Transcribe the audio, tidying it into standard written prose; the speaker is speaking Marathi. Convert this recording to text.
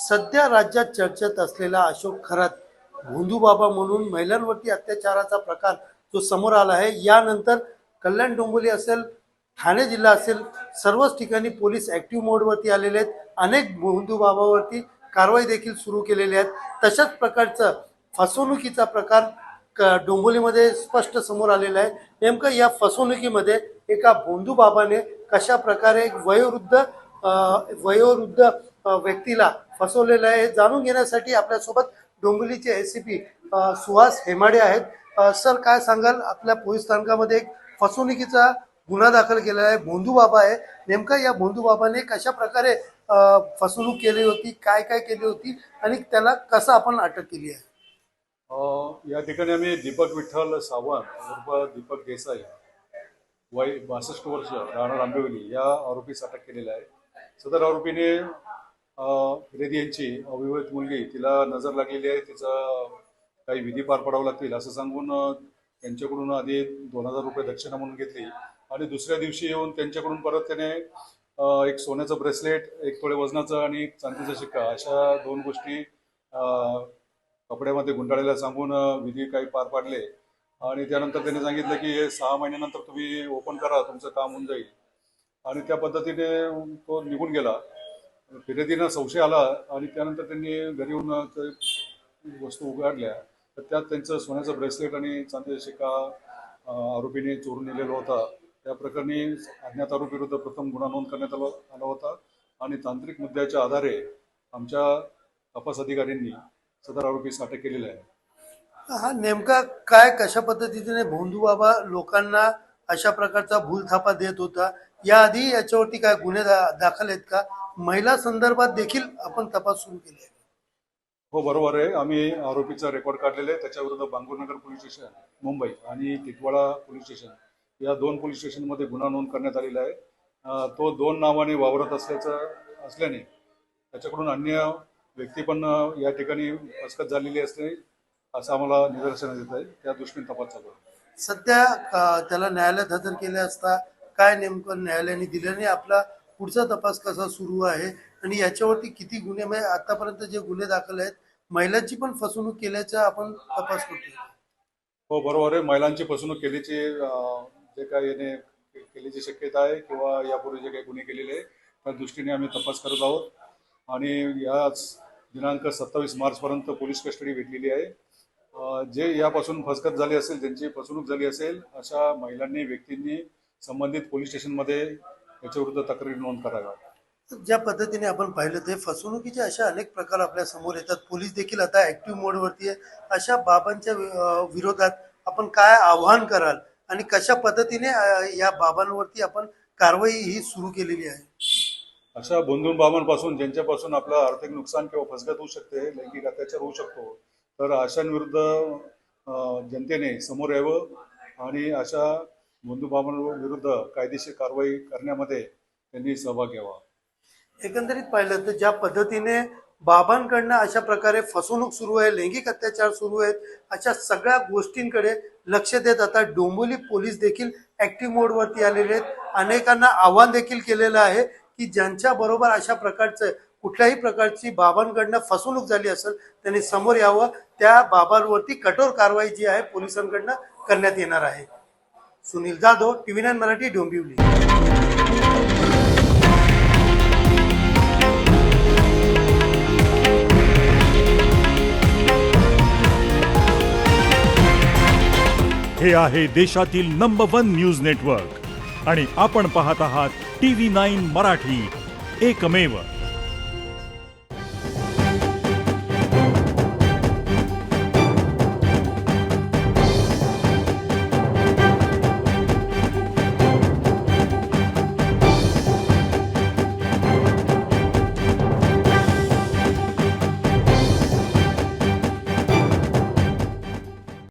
सध्या राज्यात चर्चेत असलेला अशोक खरात भोंदूबाबा म्हणून महिलांवरती अत्याचाराचा प्रकार जो समोर आला आहे, यानंतर कल्याण डोंबिवली असेल, ठाणे जिल्हा असेल, सर्वच ठिकाणी पोलीस ॲक्टिव्ह मोडवरती आलेले आहेत. अनेक भोंदूबाबावरती कारवाई देखील सुरू केलेली आहेत. तशाच प्रकारचं फसवणुकीचा प्रकार डोंबिवलीमध्ये स्पष्ट समोर आलेला आहे. नेमकं या फसवणुकीमध्ये एका भोंदूबाबाने कशा प्रकारे एक वयोवृद्ध व्यक्तीला फसवलेलं आहे हे जाणून घेण्यासाठी आपल्यासोबत डोंबिवलीचे एसीपी सुहास हेमाडे आहेत. सर, काय सांगाल? आपल्या पोलीस स्थानकामध्ये एक फसवणुकीचा गुन्हा दाखल केलेला आहे, भोंदूबाबा आहे. नेमका या भोंदूबाबाने कशा प्रकारे फसवणूक केली होती, काय काय केली होती आणि त्याला कसं आपण अटक केली आहे? या ठिकाणी आम्ही दीपक विठ्ठल सावंत उर्फ दीपक देसाई, वय 62 वर्ष, राहणार आंबिवली, या आरोपीस अटक केलेला आहे. सदर आरोपीने रेदी यांची अविवाहित मुलगी, तिला नजर लागलेली आहे, तिचा काही विधी पार पडावं लागतील असं सांगून त्यांच्याकडून आधी 2000 रुपये दक्षिणा म्हणून घेतली आणि दुसऱ्या दिवशी येऊन त्यांच्याकडून परत त्याने एक सोन्याचं ब्रेसलेट, 1 तोळे वजनाचं आणि चांदीचा शिक्का अशा 2 गोष्टी कपड्यामध्ये गुंडाळायला सांगून विधी काही पार पाडले आणि त्यानंतर त्यांनी सांगितलं की हे 6 महिन्यानंतर तुम्ही ओपन करा, तुमचं काम होऊन जाईल. आणि त्या पद्धतीने तो निघून गेला. फिर्यादींना संशय आला आणि त्यानंतर त्यांनी घरी येऊन ते वस्तू उघडल्या, तर त्यात त्यांचं सोन्याचं ब्रेसलेट आणि चांदीचा शिक्का आरोपीने चोरून नेलेला होता. त्या प्रकरणी अज्ञात आरोपीविरुद्ध प्रथम गुन्हा नोंद करण्यात आला होता आणि तांत्रिक मुद्द्याच्या आधारे आमच्या तपास अधिकाऱ्यांनी सदर आरोपीस अटक केलेली आहे. हा, नेमका काय, कशा पद्धतीने भोंदूबाबा लोकांना अशा प्रकारचा भूलथापा देत होता? याआधी याच्यावरती काय गुन्हे दाखल आहेत का? महिला संदर्भात देखील आपण तपास सुरू केले आहे? हो, बरोबर आहे. आम्ही आरोपीचा रेकॉर्ड काढलेला आहे. त्याच्याविरुद्ध बांगूरनगर पोलीस स्टेशन मुंबई आणि टिटवाळा पोलीस स्टेशन या 2 पोलीस स्टेशनमध्ये गुन्हा नोंद करण्यात आलेला आहे. तो 2 नावाने वावरत असल्याने त्याच्याकडून अन्य व्यक्ती पण या ठिकाणी हस्तगत झालेली असते असं आम्हाला निदर्शनास येत आहे. त्या दृष्टीने तपास चालू आहे. सध्या त्याला न्यायालयात हजर केले असता काय नेमकं न्यायालयाने दिलं नाही? आपला पुढचा तपास कसा सुरू आहे आणि याच्यावरती किती गुन्हे, म्हणजे आतापर्यंत जे गुन्हे दाखल आहेत, महिलांची पण फसवणूक केल्याचा आपण तपास करतो? हो, बरोबर आहे. महिलांची फसवणूक केल्याची जे काही याने केल्याची शक्यता आहे किंवा यापूर्वी जे काही गुन्हे केलेले आहे त्या दृष्टीने आम्ही तपास करत आहोत आणि याच दिनांक 27 मार्चपर्यंत पोलीस कस्टडी भेटलेली आहे. जे यापासून फसगत झाली असेल, ज्यांची फसवणूक झाली असेल, अशा महिलांनी, व्यक्तींनी संबंधित पोलीस स्टेशनमध्ये याच्याविरुद्ध तक्रारी नोंद कराव्या. ज्या पद्धतीने आपण पाहिलं ते फसवणुकीचे अशा अनेक प्रकार आपल्या समोर येतात. पोलीस देखील आता ऍक्टिव्ह मोडवरती आहे. अशा बाबांच्या विरोधात आपण काय आव्हान कराल आणि कशा पद्धतीने या बाबांवरती आपण कारवाई ही सुरू केलेली आहे? अशा बंधून बाबांपासून, ज्यांच्यापासून आपलं आर्थिक नुकसान किंवा फसगत होऊ शकते, लैंगिक अत्याचार होऊ शकतो, तर अशांविरुद्ध जनतेने समोर यावं आणि अशा बंधू बाबांविरुद्ध कायदेशीर कारवाई करण्यामध्ये त्यांनी सहभाग घ्यावा. एकंदरीत पाहिलं तर ज्या पद्धतीने बाबांकडनं अशा प्रकारे फसवणूक सुरू आहे, लैंगिक अत्याचार सुरू आहेत, अशा सगळ्या गोष्टींकडे लक्ष देत आता डोंबिवली पोलीस देखील ऍक्टिव्ह मोडवरती आलेले आहेत. अनेकांना आव्हान देखील केलेलं आहे की ज्यांच्या बरोबर अशा प्रकारचं कुठल्याही प्रकारची बाबांकडनं फसवणूक झाली असेल त्यांनी समोर यावं. त्या बाबांवरती कठोर कारवाई जी आहे पोलिसांकडनं करण्यात येणार आहे. सुनील जाधव, TV9 मराठी, डोंबिवली. हे आहे देशातील नंबर 1 न्यूज नेटवर्क आणि आपण पाहत आहात TV9 मराठी, एकमेव.